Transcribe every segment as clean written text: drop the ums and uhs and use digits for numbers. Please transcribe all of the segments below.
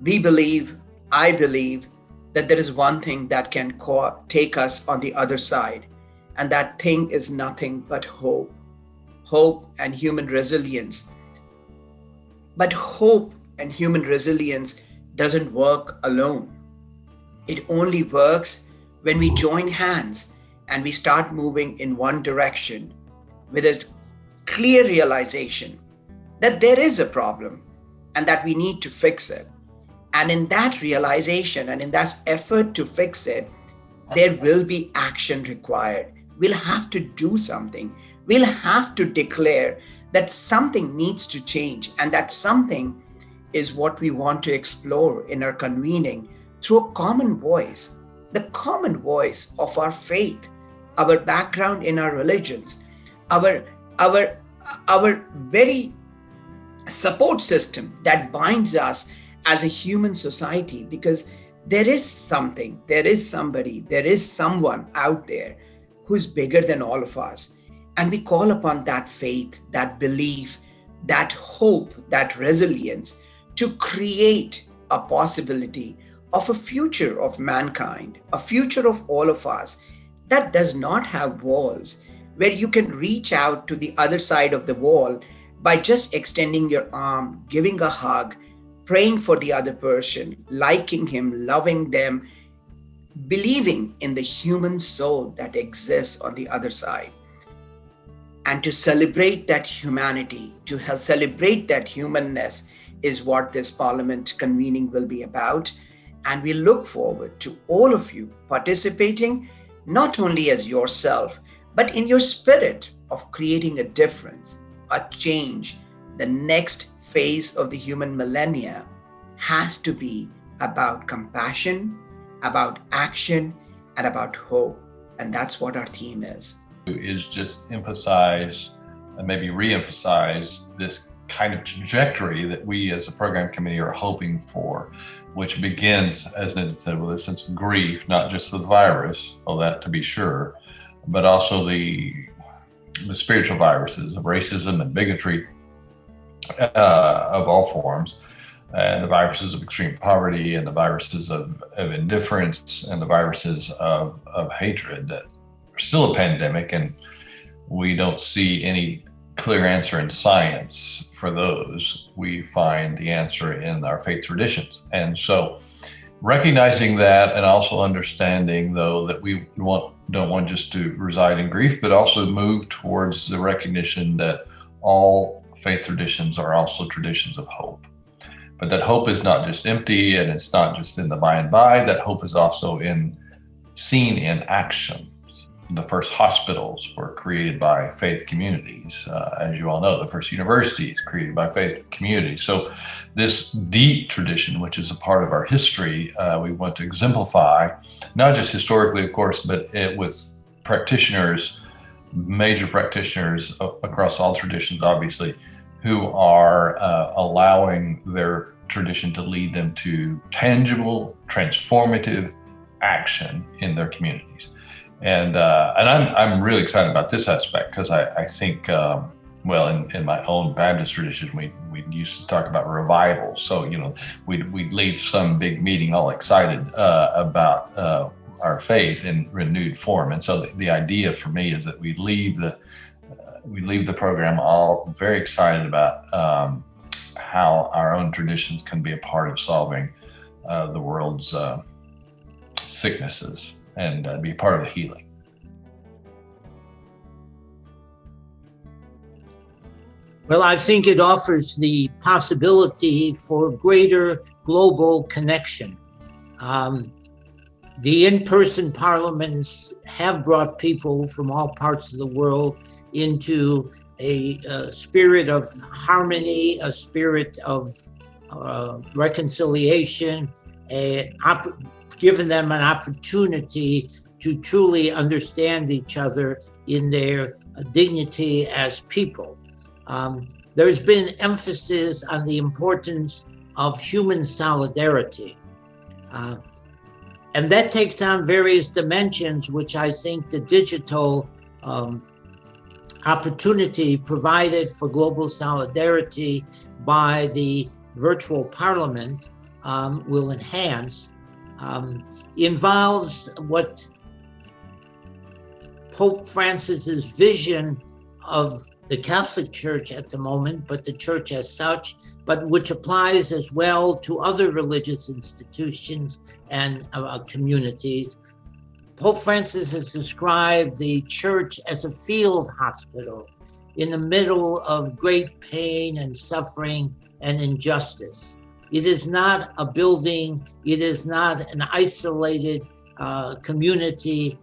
We believe, I believe, that there is one thing that can take us on the other side, and that thing is nothing but hope. Hope and human resilience. But hope and human resilience doesn't work alone. It only works when we join hands and we start moving in one direction with a clear realization that there is a problem and that we need to fix it. And in that realization and in that effort to fix it, there will be action required. We'll have to do something. We'll have to declare that something needs to change, and that something is what we want to explore in our convening through a common voice, the common voice of our faith, our background in our religions, our our our very support system that binds us as a human society, because there is something, there is somebody, there is someone out there who's bigger than all of us. And we call upon that faith, that belief, that hope, that resilience to create a possibility of a future of mankind, a future of all of us that does not have walls, where you can reach out to the other side of the wall by just extending your arm, giving a hug, praying for the other person, liking him, loving them, believing in the human soul that exists on the other side. And to celebrate that humanity, to celebrate that humanness is what this parliament convening will be about. And we look forward to all of you participating, not only as yourself, but in your spirit of creating a difference, a change. The next phase of the human millennia has to be about compassion, about action, and about hope. And that's what our theme is just emphasize and maybe re-emphasize this kind of trajectory that we as a program committee are hoping for, which begins, as Nidhi said, with a sense of grief, not just the virus, all that to be sure, but also the spiritual viruses of racism and bigotry of all forms, and the viruses of extreme poverty, and the viruses of indifference, and the viruses of hatred that are still a pandemic, and we don't see any clear answer in science for those. We find the answer in our faith traditions. And so recognizing that, and also understanding, though, that we don't want just to reside in grief, but also move towards the recognition that all faith traditions are also traditions of hope. But that hope is not just empty, and it's not just in the by and by. That hope is also seen in action. The first hospitals were created by faith communities. As you all know, the first universities created by faith communities. So this deep tradition, which is a part of our history, we want to exemplify, not just historically, of course, but with practitioners, major practitioners across all traditions, obviously, who are allowing their tradition to lead them to tangible, transformative action in their communities. And I'm really excited about this aspect, because I think, in my own Baptist tradition, we used to talk about revival. So, we'd leave some big meeting all excited about our faith in renewed form. And so the idea for me is that we leave the program all very excited about how our own traditions can be a part of solving the world's sicknesses, and be part of the healing. Well, I think it offers the possibility for greater global connection. The in-person parliaments have brought people from all parts of the world into a spirit of harmony, a spirit of reconciliation, given them an opportunity to truly understand each other in their dignity as people. There's been emphasis on the importance of human solidarity. And that takes on various dimensions, which I think the digital opportunity provided for global solidarity by the virtual parliament will enhance, involves what Pope Francis's vision of the Catholic Church at the moment, but the Church as such, but which applies as well to other religious institutions and communities. Pope Francis has described the Church as a field hospital in the middle of great pain and suffering and injustice. It is not a building, it is not an isolated community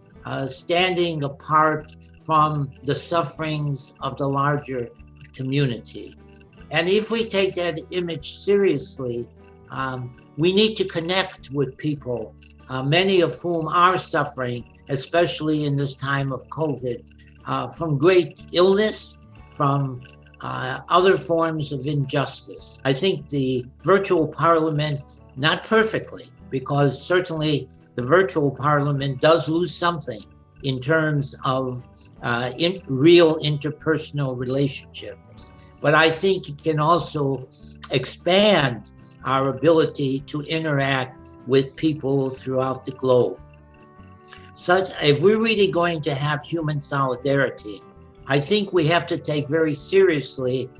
standing apart from the sufferings of the larger community. And if we take that image seriously, we need to connect with people, many of whom are suffering, especially in this time of COVID, from great illness, from other forms of injustice. I think the virtual parliament, not perfectly, because certainly the virtual parliament does lose something in terms of real interpersonal relationships. But I think it can also expand our ability to interact with people throughout the globe. If we're really going to have human solidarity, I think we have to take very seriously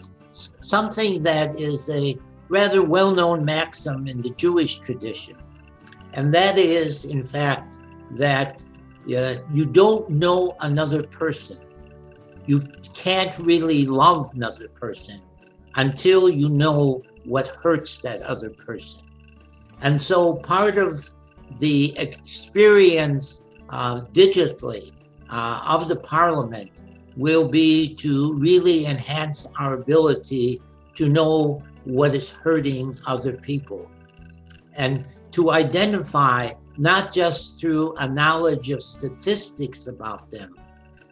something that is a rather well-known maxim in the Jewish tradition. And that is, in fact, that you don't know another person. You can't really love another person until you know what hurts that other person. And so part of the experience digitally of the parliament will be to really enhance our ability to know what is hurting other people and to identify, not just through a knowledge of statistics about them,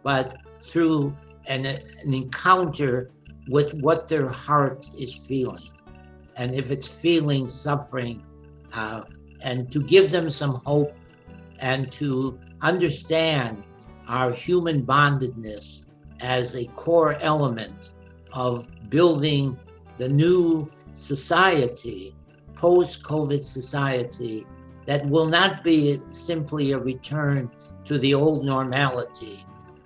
but through an encounter with what their heart is feeling. And if it's feeling suffering, and to give them some hope and to understand our human bondedness as a core element of building the new society, post-COVID society, that will not be simply a return to the old normality,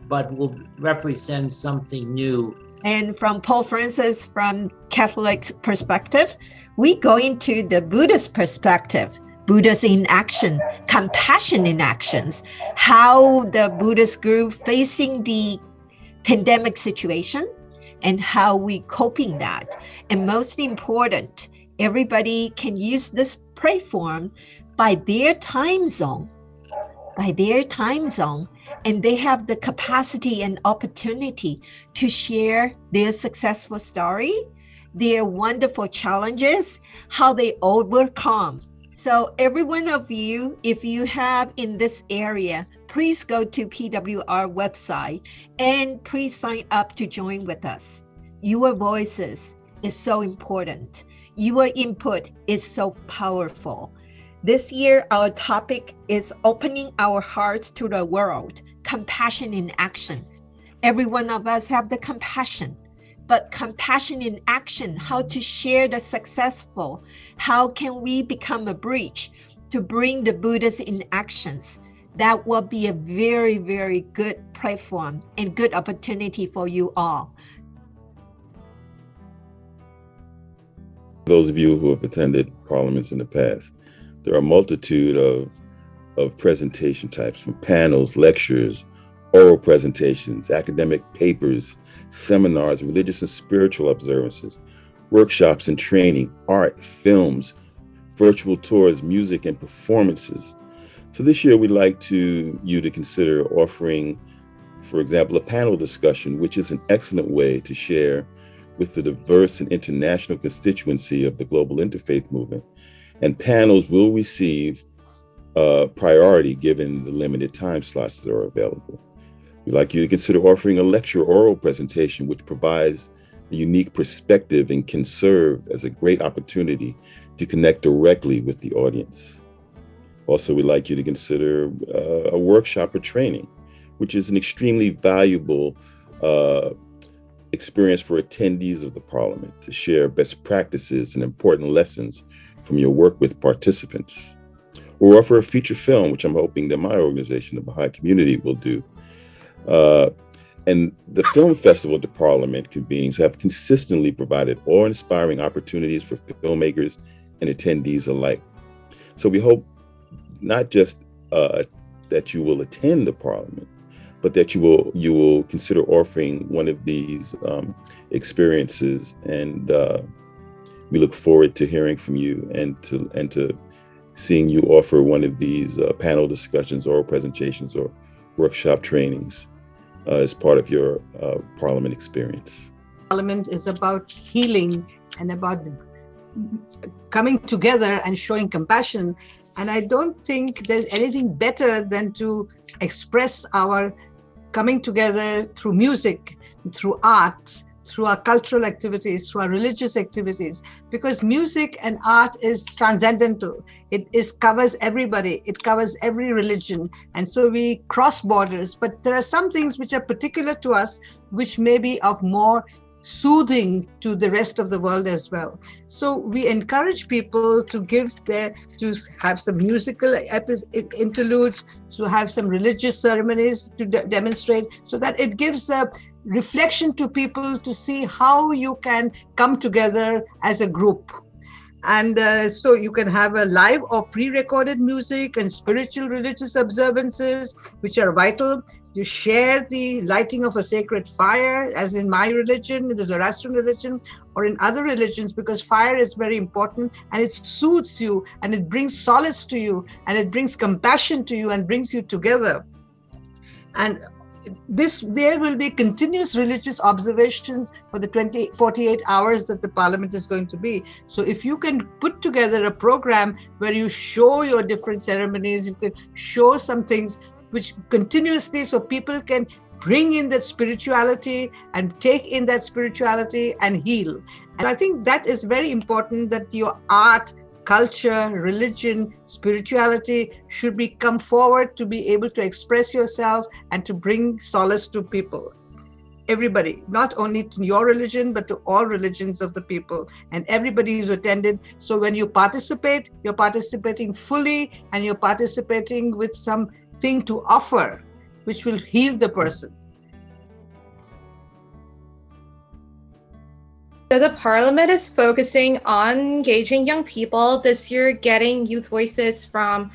but will represent something new. And from Pope Francis, from Catholic perspective, we go into the Buddhist perspective, Buddha's in action, compassion in actions, how the Buddhist group facing the pandemic situation and how we coping that. And most important, everybody can use this platform by their time zone, and they have the capacity and opportunity to share their successful story, their wonderful challenges, how they overcome. So every one of you, if you have in this area, please go to PWR website and please sign up to join with us. Your voices is so important. Your input is so powerful. This year, our topic is opening our hearts to the world, compassion in action. Every one of us have the compassion, but compassion in action, how to share the successful, how can we become a bridge to bring the Buddhas in actions? That will be a very, very good platform and good opportunity for you all. Those of you who have attended parliaments in the past, there are a multitude of presentation types, from panels, lectures, oral presentations, academic papers, seminars, religious and spiritual observances, workshops and training, art, films, virtual tours, music, and performances. So this year, we'd like you to consider offering, for example, a panel discussion, which is an excellent way to share with the diverse and international constituency of the global interfaith movement. And panels will receive priority given the limited time slots that are available. We'd like you to consider offering a lecture oral presentation, which provides a unique perspective and can serve as a great opportunity to connect directly with the audience. Also, we'd like you to consider a workshop or training, which is an extremely valuable experience for attendees of the parliament to share best practices and important lessons from your work with participants, or offer a feature film, which I'm hoping that my organization, the Baha'i Community, will do. And the film festival the Parliament convenes have consistently provided awe-inspiring opportunities for filmmakers and attendees alike. So we hope not just that you will attend the Parliament, but that you will consider offering one of these experiences. And we look forward to hearing from you and to seeing you offer one of these panel discussions, oral presentations, or workshop trainings as part of your Parliament experience. Parliament is about healing and about coming together and showing compassion. And I don't think there's anything better than to express our coming together through music, through art, through our cultural activities, through our religious activities, because music and art is transcendental. It covers everybody. It covers every religion. And so we cross borders, but there are some things which are particular to us, which may be of more soothing to the rest of the world as well. So we encourage people to have some musical interludes, to have some religious ceremonies to demonstrate, so that it gives a reflection to people to see how you can come together as a group. And so you can have a live or pre-recorded music and spiritual religious observances, which are vital. You share the lighting of a sacred fire, as in my religion, in the Zoroastrian religion, or in other religions, because fire is very important and it soothes you and it brings solace to you and it brings compassion to you and brings you together. And there will be continuous religious observations for the 48 hours that the Parliament is going to be. So if you can put together a program where you show your different ceremonies, you can show some things which continuously, so people can bring in that spirituality and take in that spirituality and heal. And I think that is very important, that your art, culture, religion, spirituality should come forward to be able to express yourself and to bring solace to people. Everybody, not only to your religion, but to all religions of the people, and everybody who's attended. So when you participate, you're participating fully, and you're participating with something to offer, which will heal the person. So the Parliament is focusing on engaging young people this year, getting youth voices from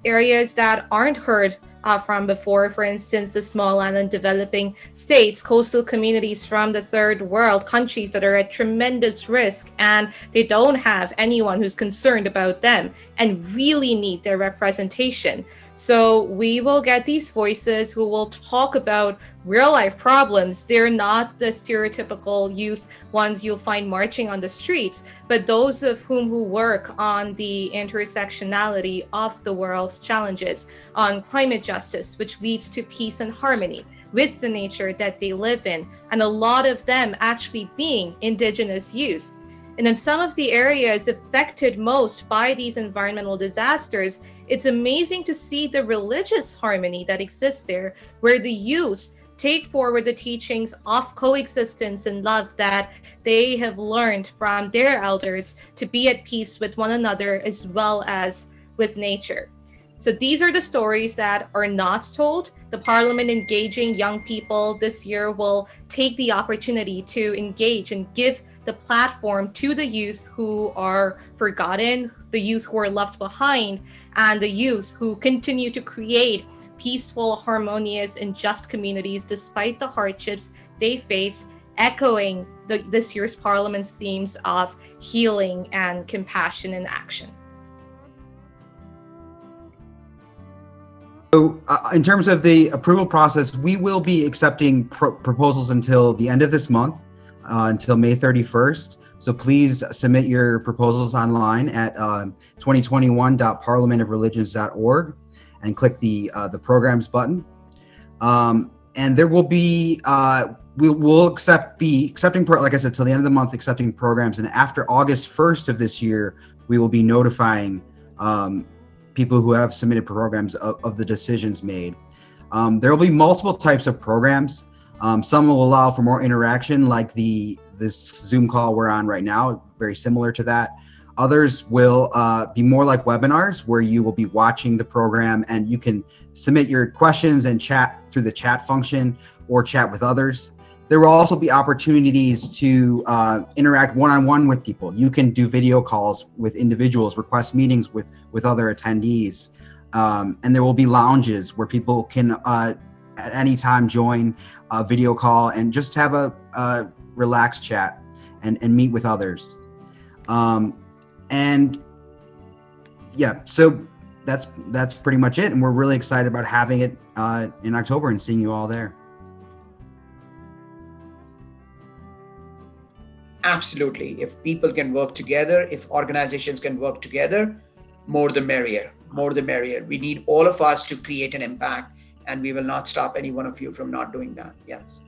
areas that aren't heard from before. For instance, the small and developing states, coastal communities from the third world, countries that are at tremendous risk and they don't have anyone who's concerned about them and really need their representation. So we will get these voices who will talk about real life problems. They're not the stereotypical youth ones you'll find marching on the streets, but those of whom who work on the intersectionality of the world's challenges, on climate justice, which leads to peace and harmony with the nature that they live in, and a lot of them actually being indigenous youth. And in some of the areas affected most by these environmental disasters, it's amazing to see the religious harmony that exists there, where the youth take forward the teachings of coexistence and love that they have learned from their elders to be at peace with one another as well as with nature. So these are the stories that are not told. The Parliament engaging young people this year will take the opportunity to engage and give the platform to the youth who are forgotten, the youth who are left behind, and the youth who continue to create peaceful, harmonious, and just communities despite the hardships they face, echoing this year's Parliament's themes of healing and compassion in action. So in terms of the approval process, we will be accepting proposals until the end of this month, until May 31st. So please submit your proposals online at 2021.parliamentofreligions.org and click the programs button. And there will be, we will be accepting, like I said, till the end of the month, accepting programs. And after August 1st of this year, we will be notifying people who have submitted programs of the decisions made. There will be multiple types of programs. Some will allow for more interaction, like this Zoom call we're on right now, very similar to that. Others will be more like webinars where you will be watching the program and you can submit your questions and chat through the chat function or chat with others. There will also be opportunities to interact one-on-one with people. You can do video calls with individuals, request meetings with other attendees. And there will be lounges where people can at any time join a video call and just have a relaxed chat and meet with others. And yeah, so that's pretty much it. And we're really excited about having it in October and seeing you all there. Absolutely. If people can work together, if organizations can work together, more the merrier, more the merrier. We need all of us to create an impact, and we will not stop any one of you from not doing that. Yes.